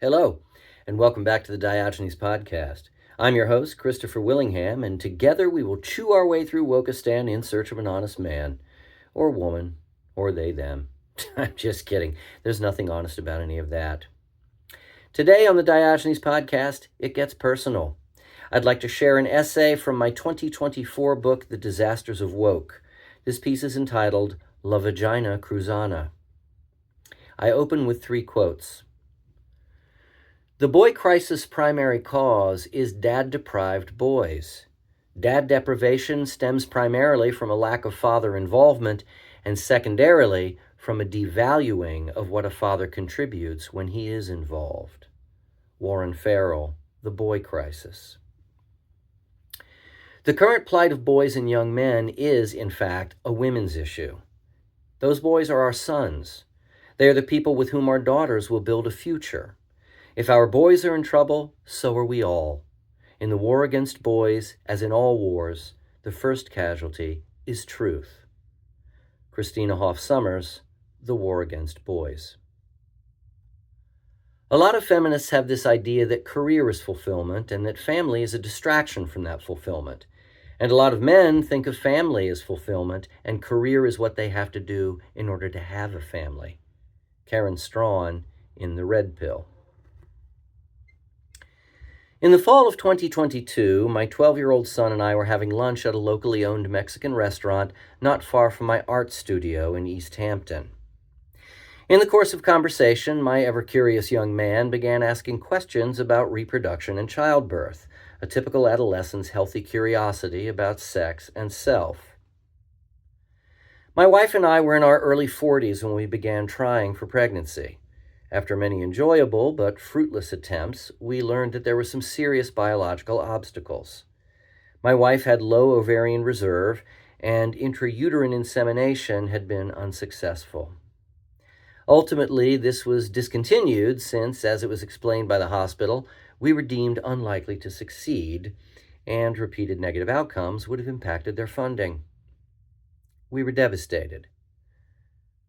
Hello, and welcome back to the Diogenes Podcast. I'm your host, Christopher Willingham, and together we will chew our way through Wokistan in search of an honest man, or woman, or they, them. I'm just kidding. There's nothing honest about any of that. Today on the Diogenes Podcast, it gets personal. I'd like to share an essay from my 2024 book, The Disasters of Woke. This piece is entitled, La Vagina Cruzana. I open with 3 quotes. The boy crisis' primary cause is dad-deprived boys. Dad deprivation stems primarily from a lack of father involvement and secondarily from a devaluing of what a father contributes when he is involved. Warren Farrell, The Boy Crisis. The current plight of boys and young men is, in fact, a women's issue. Those boys are our sons. They are the people with whom our daughters will build a future. If our boys are in trouble, so are we all. In the war against boys, as in all wars, the first casualty is truth. Christina Hoff Sommers, The War Against Boys. A lot of feminists have this idea that career is fulfillment and that family is a distraction from that fulfillment. And a lot of men think of family as fulfillment and career is what they have to do in order to have a family. Karen Strawn in The Red Pill. In the fall of 2022, my 12-year-old son and I were having lunch at a locally owned Mexican restaurant not far from my art studio in East Hampton. In the course of conversation, my ever-curious young man began asking questions about reproduction and childbirth, a typical adolescent's healthy curiosity about sex and self. My wife and I were in our early 40s when we began trying for pregnancy. After many enjoyable but fruitless attempts, we learned that there were some serious biological obstacles. My wife had low ovarian reserve, and intrauterine insemination had been unsuccessful. Ultimately, this was discontinued since, as it was explained by the hospital, we were deemed unlikely to succeed, and repeated negative outcomes would have impacted their funding. We were devastated.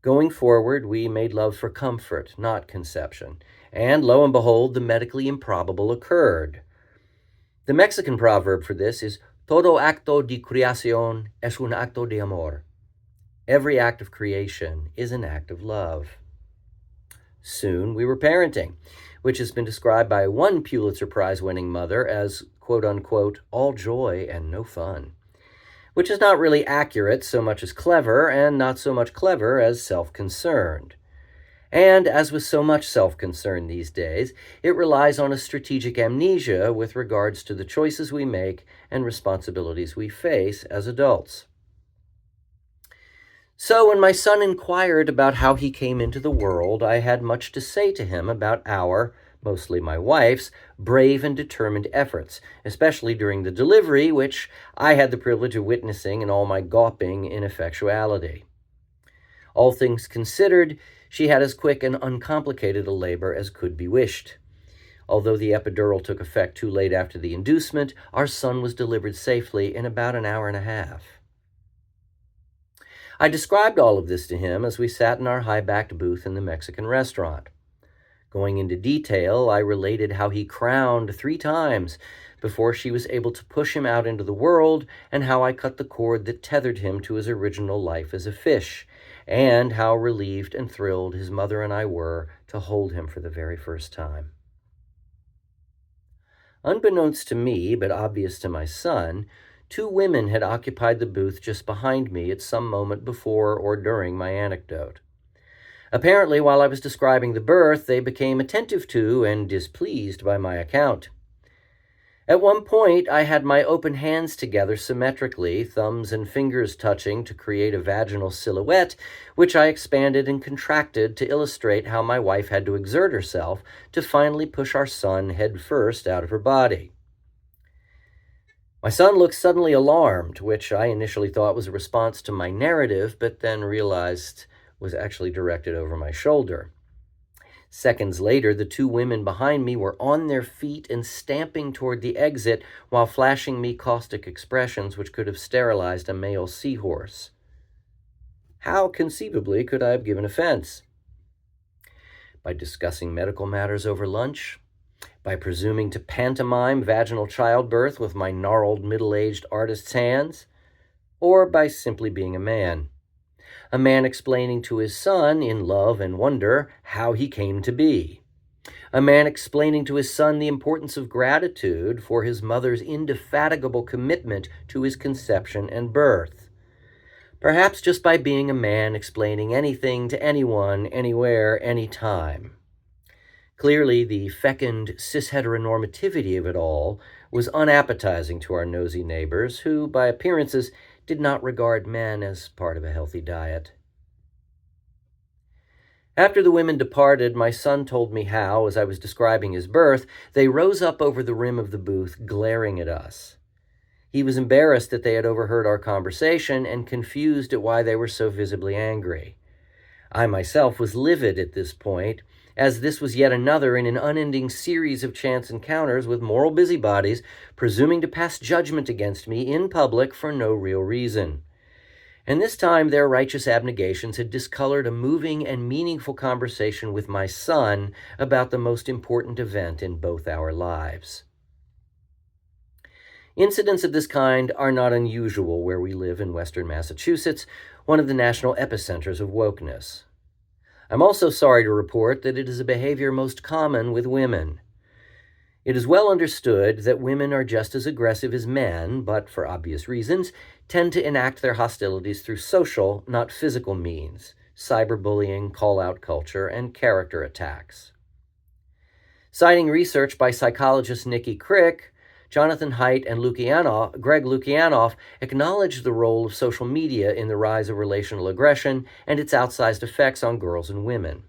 Going forward, we made love for comfort, not conception, and lo and behold, the medically improbable occurred. The Mexican proverb for this is, todo acto de creación es un acto de amor. Every act of creation is an act of love. Soon we were parenting, which has been described by one Pulitzer Prize-winning mother as, quote-unquote, all joy and no fun, which is not really accurate so much as clever, and not so much clever as self-concerned. And as with so much self-concern these days, it relies on a strategic amnesia with regards to the choices we make and responsibilities we face as adults. So when my son inquired about how he came into the world, I had much to say to him about our, mostly my wife's, brave and determined efforts, especially during the delivery, which I had the privilege of witnessing in all my gawping ineffectuality. All things considered, she had as quick and uncomplicated a labor as could be wished. Although the epidural took effect too late after the inducement, our son was delivered safely in about an hour and a half. I described all of this to him as we sat in our high-backed booth in the Mexican restaurant. Going into detail, I related how he crowned 3 times before she was able to push him out into the world, and how I cut the cord that tethered him to his original life as a fish, and how relieved and thrilled his mother and I were to hold him for the very first time. Unbeknownst to me, but obvious to my son, 2 women had occupied the booth just behind me at some moment before or during my anecdote. Apparently, while I was describing the birth, they became attentive to and displeased by my account. At one point, I had my open hands together symmetrically, thumbs and fingers touching to create a vaginal silhouette, which I expanded and contracted to illustrate how my wife had to exert herself to finally push our son head first out of her body. My son looked suddenly alarmed, which I initially thought was a response to my narrative, but then realized was actually directed over my shoulder. Seconds later, the 2 women behind me were on their feet and stamping toward the exit while flashing me caustic expressions which could have sterilized a male seahorse. How conceivably could I have given offense? by discussing medical matters over lunch, by presuming to pantomime vaginal childbirth with my gnarled middle-aged artist's hands, or by simply being a man explaining to his son in love and wonder how he came to be, a man explaining to his son the importance of gratitude for his mother's indefatigable commitment to his conception and birth, perhaps just by being a man explaining anything to anyone, anywhere, anytime. Clearly, the fecund cis-heteronormativity of it all was unappetizing to our nosy neighbors, who, by appearances, did not regard men as part of a healthy diet. After the women departed, my son told me how, as I was describing his birth, they rose up over the rim of the booth, glaring at us. He was embarrassed that they had overheard our conversation and confused at why they were so visibly angry. I myself was livid at this point, as this was yet another in an unending series of chance encounters with moral busybodies presuming to pass judgment against me in public for no real reason. And this time their righteous abnegations had discolored a moving and meaningful conversation with my son about the most important event in both our lives. Incidents of this kind are not unusual where we live in Western Massachusetts, one of the national epicenters of wokeness. I'm also sorry to report that it is a behavior most common with women. It is well understood that women are just as aggressive as men, but for obvious reasons, tend to enact their hostilities through social, not physical means, cyberbullying, call-out culture, and character attacks. Citing research by psychologist Nikki Crick, Jonathan Haidt and Greg Lukianoff acknowledged the role of social media in the rise of relational aggression and its outsized effects on girls and women.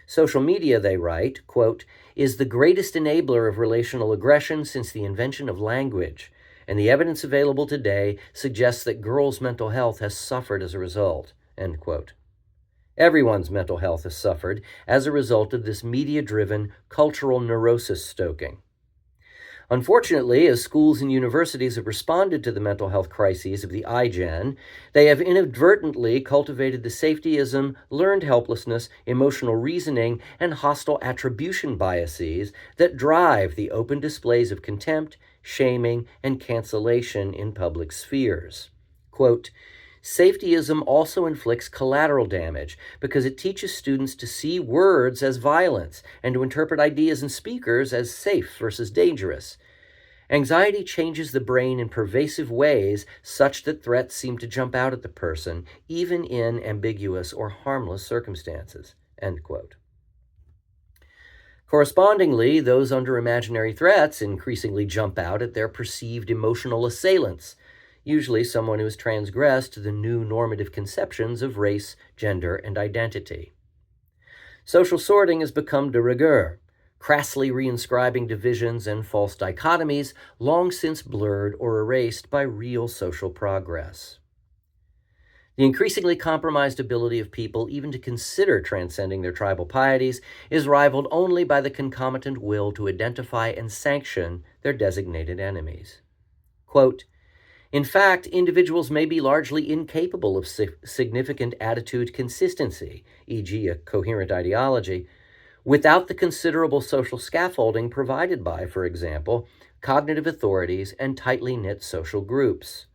Social media, they write, quote, is the greatest enabler of relational aggression since the invention of language, and the evidence available today suggests that girls' mental health has suffered as a result, end quote. Everyone's mental health has suffered as a result of this media-driven cultural neurosis stoking. Unfortunately, as schools and universities have responded to the mental health crises of the iGen, they have inadvertently cultivated the safetyism, learned helplessness, emotional reasoning, and hostile attribution biases that drive the open displays of contempt, shaming, and cancellation in public spheres. Quote, safetyism also inflicts collateral damage because it teaches students to see words as violence and to interpret ideas and speakers as safe versus dangerous. Anxiety changes the brain in pervasive ways such that threats seem to jump out at the person, even in ambiguous or harmless circumstances, end quote. Correspondingly, those under imaginary threats increasingly jump out at their perceived emotional assailants, usually someone who has transgressed the new normative conceptions of race, gender, and identity. Social sorting has become de rigueur, crassly reinscribing divisions and false dichotomies long since blurred or erased by real social progress. The increasingly compromised ability of people even to consider transcending their tribal pieties is rivaled only by the concomitant will to identify and sanction their designated enemies. Quote, in fact, individuals may be largely incapable of significant attitude consistency, e.g., a coherent ideology, without the considerable social scaffolding provided by, for example, cognitive authorities and tightly knit social groups.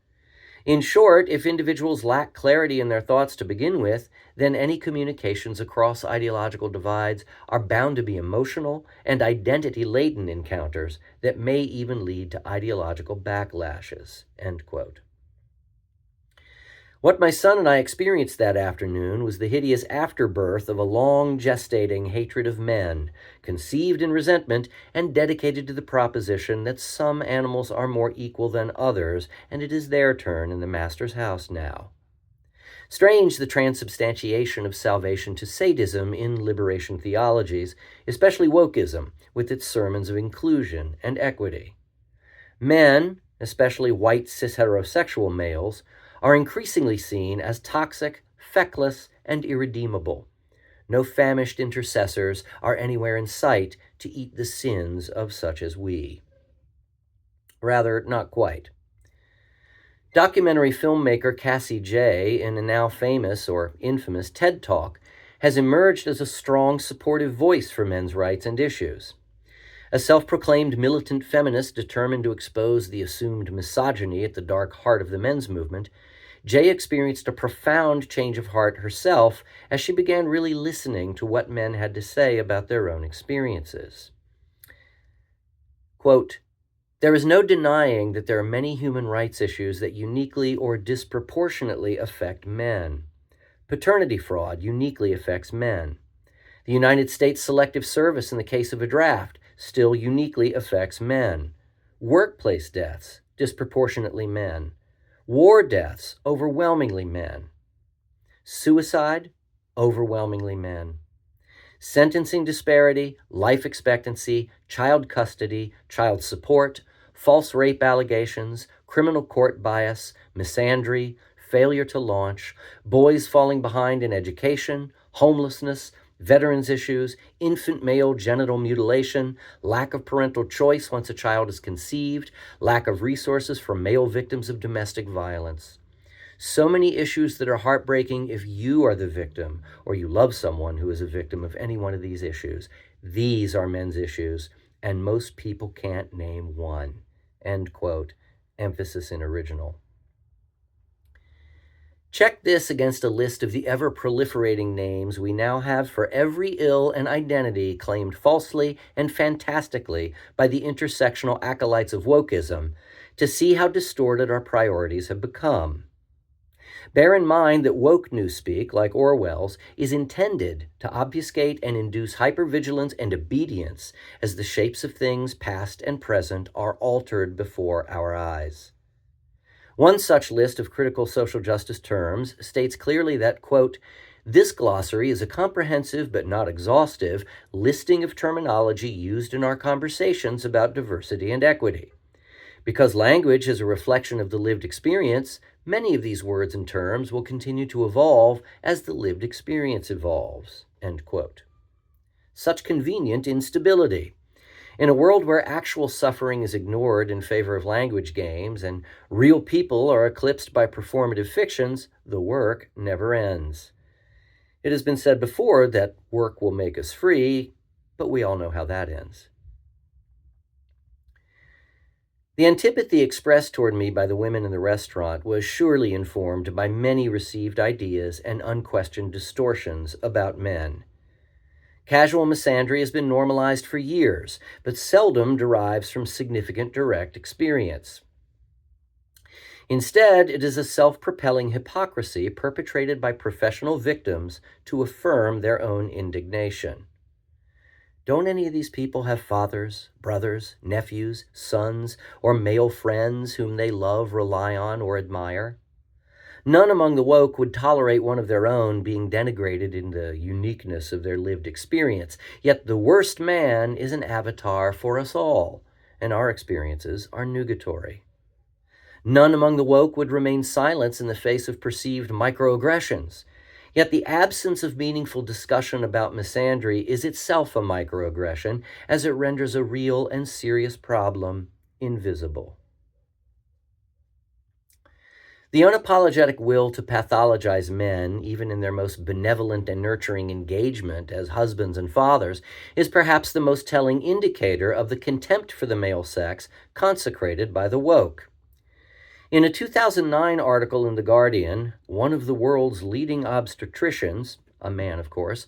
In short, if individuals lack clarity in their thoughts to begin with, then any communications across ideological divides are bound to be emotional and identity-laden encounters that may even lead to ideological backlashes, end quote. What my son and I experienced that afternoon was the hideous afterbirth of a long gestating hatred of men, conceived in resentment and dedicated to the proposition that some animals are more equal than others, and it is their turn in the Master's house now. Strange the transubstantiation of salvation to sadism in liberation theologies, especially wokeism, with its sermons of inclusion and equity. Men, especially white cis-heterosexual males, are increasingly seen as toxic, feckless, and irredeemable. No famished intercessors are anywhere in sight to eat the sins of such as we. Rather, not quite. Documentary filmmaker Cassie J, in a now famous or infamous TED Talk, has emerged as a strong, supportive voice for men's rights and issues. A self-proclaimed militant feminist determined to expose the assumed misogyny at the dark heart of the men's movement, Jay experienced a profound change of heart herself as she began really listening to what men had to say about their own experiences. Quote, "There is no denying that there are many human rights issues that uniquely or disproportionately affect men. Paternity fraud uniquely affects men. The United States Selective Service in the case of a draft still uniquely affects men. Workplace deaths, disproportionately men. War deaths, overwhelmingly men. Suicide, overwhelmingly men. Sentencing disparity, life expectancy, child custody, child support, false rape allegations, criminal court bias, misandry, failure to launch, boys falling behind in education, homelessness, veterans issues, infant male genital mutilation, lack of parental choice once a child is conceived, lack of resources for male victims of domestic violence. So many issues that are heartbreaking if you are the victim or you love someone who is a victim of any one of these issues. These are men's issues, and most people can't name one." End quote. Emphasis in original. Check this against a list of the ever-proliferating names we now have for every ill and identity claimed falsely and fantastically by the intersectional acolytes of wokeism to see how distorted our priorities have become. Bear in mind that woke newspeak, like Orwell's, is intended to obfuscate and induce hypervigilance and obedience as the shapes of things past and present are altered before our eyes. One such list of critical social justice terms states clearly that, quote, "This glossary is a comprehensive but not exhaustive listing of terminology used in our conversations about diversity and equity. Because language is a reflection of the lived experience, many of these words and terms will continue to evolve as the lived experience evolves." End quote. Such convenient instability. In a world where actual suffering is ignored in favor of language games and real people are eclipsed by performative fictions, the work never ends. It has been said before that work will make us free, but we all know how that ends. The antipathy expressed toward me by the women in the restaurant was surely informed by many received ideas and unquestioned distortions about men. Casual misandry has been normalized for years, but seldom derives from significant direct experience. Instead, it is a self-propelling hypocrisy perpetrated by professional victims to affirm their own indignation. Don't any of these people have fathers, brothers, nephews, sons, or male friends whom they love, rely on, or admire? None among the woke would tolerate one of their own being denigrated in the uniqueness of their lived experience. Yet the worst man is an avatar for us all, and our experiences are nugatory. None among the woke would remain silent in the face of perceived microaggressions. Yet the absence of meaningful discussion about misandry is itself a microaggression, as it renders a real and serious problem invisible. The unapologetic will to pathologize men, even in their most benevolent and nurturing engagement as husbands and fathers, is perhaps the most telling indicator of the contempt for the male sex consecrated by the woke. In a 2009 article in The Guardian, one of the world's leading obstetricians, a man of course,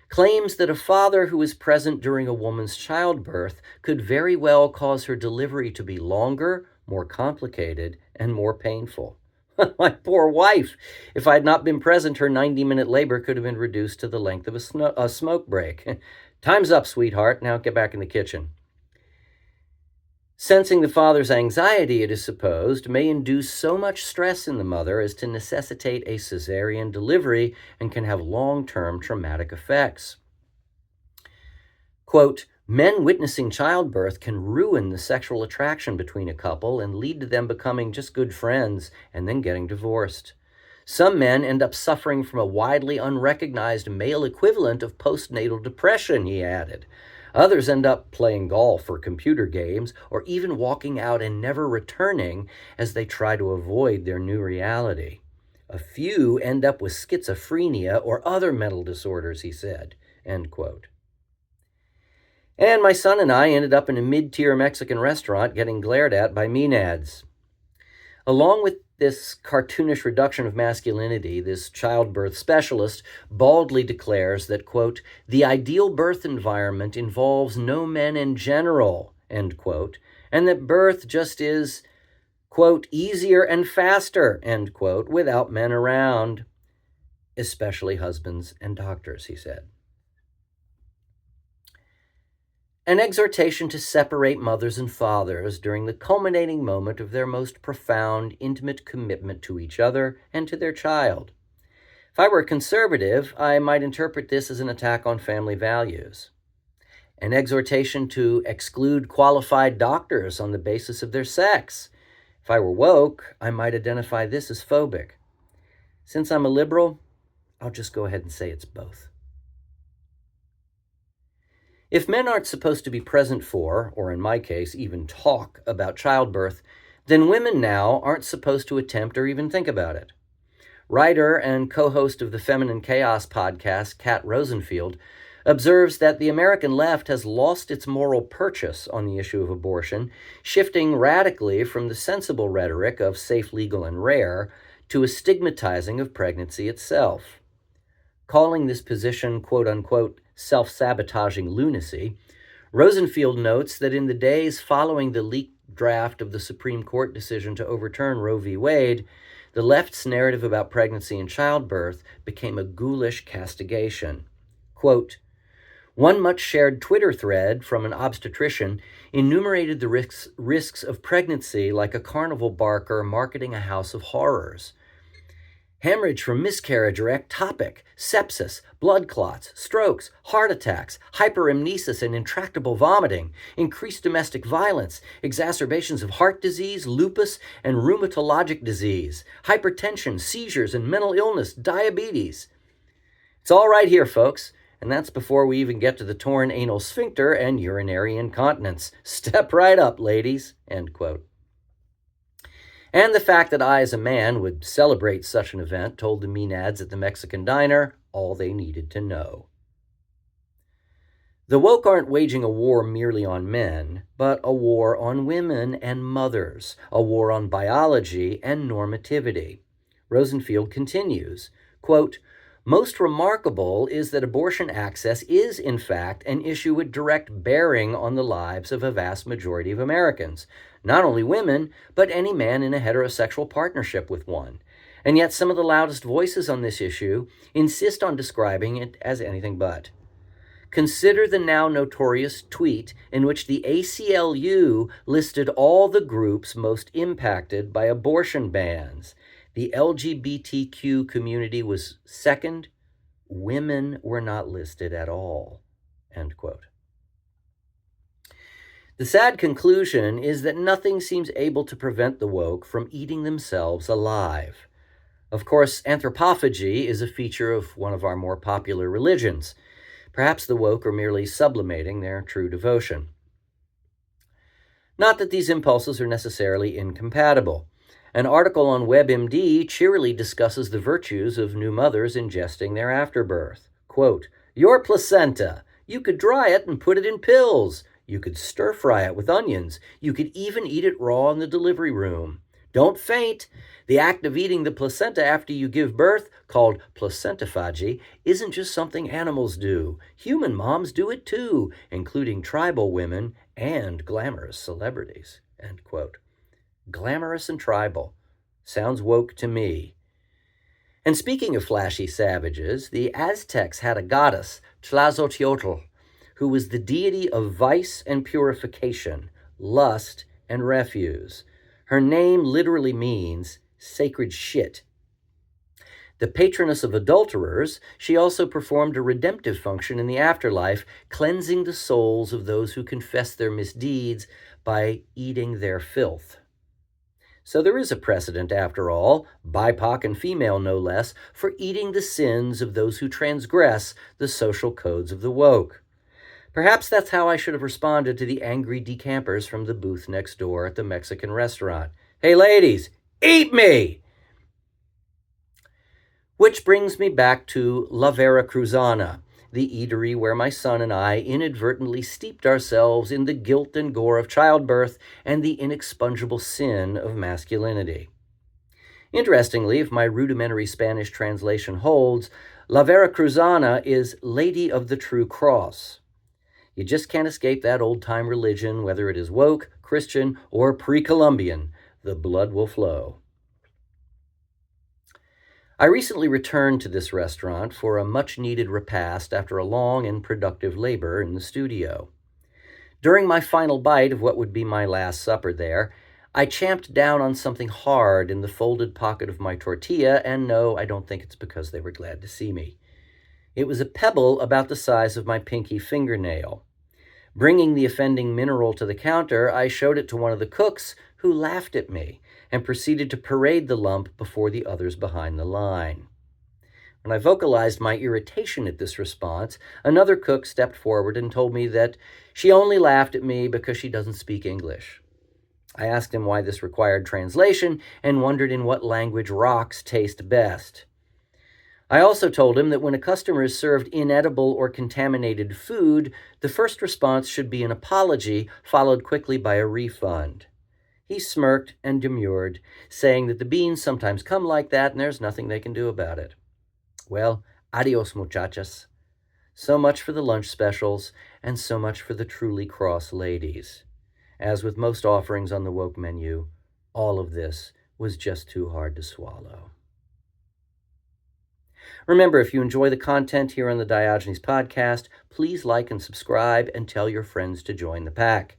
claims that a father who is present during a woman's childbirth could very well cause her delivery to be longer, more complicated, and more painful. My poor wife! If I had not been present, her 90-minute labor could have been reduced to the length of a smoke break. Time's up, sweetheart. Now get back in the kitchen. Sensing the father's anxiety, it is supposed, may induce so much stress in the mother as to necessitate a cesarean delivery and can have long-term traumatic effects. Quote, "Men witnessing childbirth can ruin the sexual attraction between a couple and lead to them becoming just good friends and then getting divorced. Some men end up suffering from a widely unrecognized male equivalent of postnatal depression," he added. Others end up playing golf or computer games or even walking out and never returning as they try to avoid their new reality. A few end up with schizophrenia or other mental disorders, he said, end quote. And my son and I ended up in a mid-tier Mexican restaurant getting glared at by maenads. Along with this cartoonish reduction of masculinity, this childbirth specialist baldly declares that, quote, the ideal birth environment involves no men in general, end quote, and that birth just is, quote, easier and faster, end quote, without men around, especially husbands and doctors, he said. An exhortation to separate mothers and fathers during the culminating moment of their most profound, intimate commitment to each other and to their child. If I were a conservative, I might interpret this as an attack on family values. An exhortation to exclude qualified doctors on the basis of their sex. If I were woke, I might identify this as phobic. Since I'm a liberal, I'll just go ahead and say it's both. If men aren't supposed to be present for, or in my case, even talk about childbirth, then women now aren't supposed to attempt or even think about it. Writer and co-host of the Feminine Chaos podcast, Kat Rosenfield, observes that the American left has lost its moral purchase on the issue of abortion, shifting radically from the sensible rhetoric of safe, legal, and rare to a stigmatizing of pregnancy itself. Calling this position, quote-unquote, self-sabotaging lunacy, Rosenfield notes that in the days following the leaked draft of the Supreme Court decision to overturn Roe v. Wade, the left's narrative about pregnancy and childbirth became a ghoulish castigation. Quote, one much-shared Twitter thread from an obstetrician enumerated the risks of pregnancy like a carnival barker marketing a house of horrors. Hemorrhage from miscarriage or ectopic, sepsis, blood clots, strokes, heart attacks, hyperemnesis and intractable vomiting, increased domestic violence, exacerbations of heart disease, lupus, and rheumatologic disease, hypertension, seizures, and mental illness, diabetes. It's all right here, folks, and that's before we even get to the torn anal sphincter and urinary incontinence. Step right up, ladies, end quote. And the fact that I, as a man, would celebrate such an event told the maenads at the Mexican diner all they needed to know. The woke aren't waging a war merely on men, but a war on women and mothers, a war on biology and normativity. Rosenfield continues, quote, most remarkable is that abortion access is, in fact, an issue with direct bearing on the lives of a vast majority of Americans. Not only women, but any man in a heterosexual partnership with one. And yet some of the loudest voices on this issue insist on describing it as anything but. Consider the now notorious tweet in which the ACLU listed all the groups most impacted by abortion bans. The LGBTQ community was second. Women were not listed at all, end quote. The sad conclusion is that nothing seems able to prevent the woke from eating themselves alive. Of course, anthropophagy is a feature of one of our more popular religions. Perhaps the woke are merely sublimating their true devotion. Not that these impulses are necessarily incompatible. An article on WebMD cheerily discusses the virtues of new mothers ingesting their afterbirth. Quote, your placenta, you could dry it and put it in pills. You could stir-fry it with onions. You could even eat it raw in the delivery room. Don't faint. The act of eating the placenta after you give birth, called placentophagy, isn't just something animals do. Human moms do it too, including tribal women and glamorous celebrities, end quote. Glamorous and tribal. Sounds woke to me. And speaking of flashy savages, the Aztecs had a goddess, Tlazolteotl, who was the deity of vice and purification, lust and refuse. Her name literally means sacred shit. The patroness of adulterers, she also performed a redemptive function in the afterlife, cleansing the souls of those who confess their misdeeds by eating their filth. So there is a precedent, after all, BIPOC and female no less, for eating the sins of those who transgress the social codes of the woke. Perhaps that's how I should have responded to the angry decampers from the booth next door at the Mexican restaurant. Hey ladies, eat me! Which brings me back to Vagina Cruzana, the eatery where my son and I inadvertently steeped ourselves in the guilt and gore of childbirth and the inexpungible sin of masculinity. Interestingly, if my rudimentary Spanish translation holds, Vagina Cruzana is Lady of the True Cross. You just can't escape that old-time religion, whether it is woke, Christian, or pre-Columbian. The blood will flow. I recently returned to this restaurant for a much-needed repast after a long and productive labor in the studio. During my final bite of what would be my last supper there, I champed down on something hard in the folded pocket of my tortilla, and no, I don't think it's because they were glad to see me. It was a pebble about the size of my pinky fingernail. Bringing the offending mineral to the counter, I showed it to one of the cooks, who laughed at me and proceeded to parade the lump before the others behind the line. When I vocalized my irritation at this response, another cook stepped forward and told me that she only laughed at me because she doesn't speak English. I asked him why this required translation and wondered in what language rocks taste best. I also told him that when a customer is served inedible or contaminated food, the first response should be an apology, followed quickly by a refund. He smirked and demurred, saying that the beans sometimes come like that and there's nothing they can do about it. Well, adios, muchachas. So much for the lunch specials, and so much for the truly cross ladies. As with most offerings on the woke menu, all of this was just too hard to swallow. Remember, if you enjoy the content here on the Diogenes podcast, please like and subscribe and tell your friends to join the pack.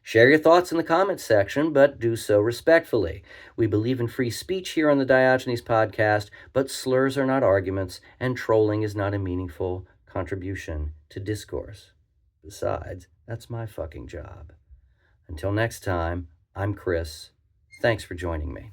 Share your thoughts in the comments section, but do so respectfully. We believe in free speech here on the Diogenes podcast, but slurs are not arguments, and trolling is not a meaningful contribution to discourse. Besides, that's my fucking job. Until next time, I'm Chris. Thanks for joining me.